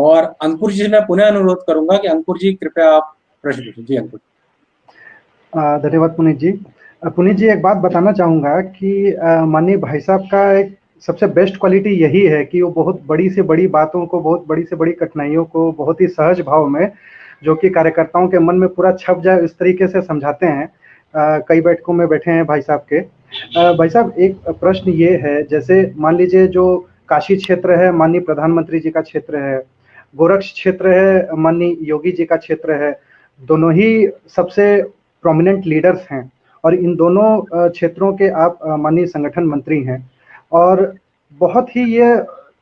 और अंकुर जी से मैं पुनः अनुरोध करूंगा कि अंकुर जी कृपया आप प्रश्न पूछें। जी अंकुर। धन्यवाद पुनीत जी। पुनीत जी, एक बात बताना चाहूँगा कि माननीय भाई साहब का एक सबसे बेस्ट क्वालिटी यही है कि वो बहुत बड़ी से बड़ी बातों को, बहुत बड़ी से बड़ी कठिनाइयों को बहुत ही सहज भाव में, जो कि कार्यकर्ताओं के मन में पूरा छप जाए इस तरीके से समझाते हैं। कई बैठकों में बैठे हैं भाई साहब के। भाई साहब, एक प्रश्न ये है, जैसे मान लीजिए जो काशी क्षेत्र है माननीय प्रधानमंत्री जी का क्षेत्र है, गोरक्ष क्षेत्र है माननीय योगी जी का क्षेत्र है, दोनों ही सबसे प्रोमिनेंट लीडर्स हैं और इन दोनों क्षेत्रों के आप माननीय संगठन मंत्री हैं और बहुत ही ये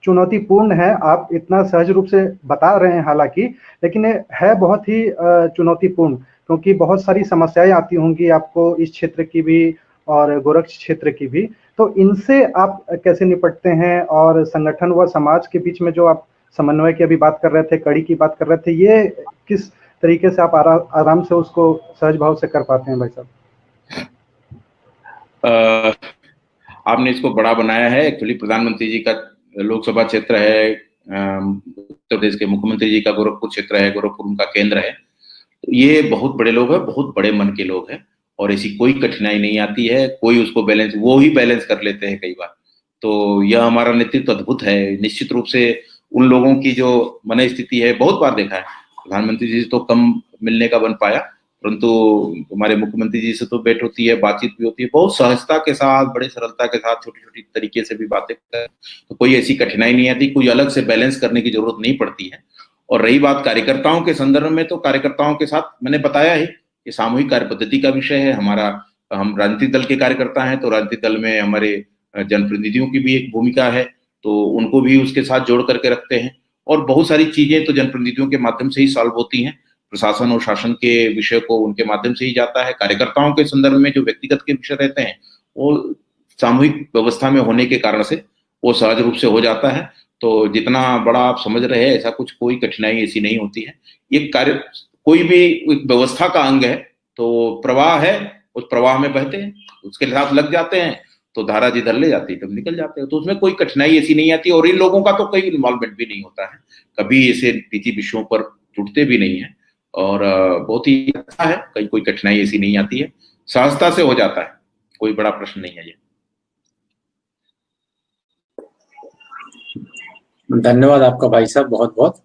चुनौतीपूर्ण है। आप इतना सहज रूप से बता रहे हैं हालांकि, लेकिन ये है बहुत ही चुनौतीपूर्ण, क्योंकि बहुत सारी समस्याएं आती होंगी आपको इस क्षेत्र की भी और गोरक्ष क्षेत्र की भी। तो इनसे आप कैसे निपटते हैं और संगठन व समाज के बीच में जो आप समन्वय की अभी बात कर रहे थे, कड़ी की बात कर रहे थे, ये किस तरीके से आप आराम से उसको सहज भाव से कर पाते हैं भाई साहब? आपने इसको बड़ा बनाया है। एक्चुअली प्रधानमंत्री जी का लोकसभा क्षेत्र है, उत्तर प्रदेश के मुख्यमंत्री जी का गोरखपुर क्षेत्र है, गोरखपुर उनका केंद्र है। तो ये बहुत बड़े लोग हैं, बहुत बड़े मन के लोग हैं और ऐसी कोई कठिनाई नहीं आती है। कोई उसको बैलेंस, वो ही बैलेंस कर लेते हैं कई बार। तो यह हमारा नेतृत्व अद्भुत है। निश्चित रूप से उन लोगों की जो मन स्थिति है, बहुत बार देखा है, प्रधानमंत्री जी से तो कम मिलने का बन पाया, परंतु हमारे मुख्यमंत्री जी से तो भेंट होती है, बातचीत भी होती है, बहुत सहजता के साथ, बड़े सरलता के साथ, छोटी छोटी तरीके से भी बातें करते हैं। तो कोई ऐसी कठिनाई नहीं आती, कोई अलग से बैलेंस करने की जरूरत नहीं पड़ती है। और रही बात कार्यकर्ताओं के संदर्भ में, तो कार्यकर्ताओं के साथ मैंने बताया ही कि सामूहिक कार्य पद्धति का विषय है हमारा। हम राजनीतिक दल के कार्यकर्ता हैं, तो राजनीतिक दल में हमारे जनप्रतिनिधियों की भी एक भूमिका है, तो उनको भी उसके साथ जोड़ करके रखते हैं। और बहुत सारी चीजें तो जनप्रतिनिधियों के माध्यम से ही सॉल्व होती हैं। प्रशासन और शासन के विषय को उनके माध्यम से ही जाता है। कार्यकर्ताओं के संदर्भ में जो व्यक्तिगत के विषय रहते हैं, वो सामूहिक व्यवस्था में होने के कारण से वो सहज रूप से हो जाता है। तो जितना बड़ा आप समझ रहे हैं, ऐसा कुछ कोई कठिनाई ऐसी नहीं होती है। ये कार्य कोई भी व्यवस्था का अंग है, तो प्रवाह है, उस प्रवाह में बहते हैं, उसके साथ लग जाते हैं, तो धारा जिधर ले जाती है तब निकल जाते हैं। तो उसमें कोई कठिनाई ऐसी नहीं आती। और इन लोगों का तो कोई इन्वॉल्वमेंट भी नहीं होता है, कभी ऐसे निजी विषयों पर जुड़ते भी नहीं है। और बहुत ही अच्छा है, कहीं कोई कठिनाई ऐसी नहीं आती है, सहजता से हो जाता है, कोई बड़ा प्रश्न नहीं है ये। धन्यवाद आपका भाई साहब, बहुत बहुत।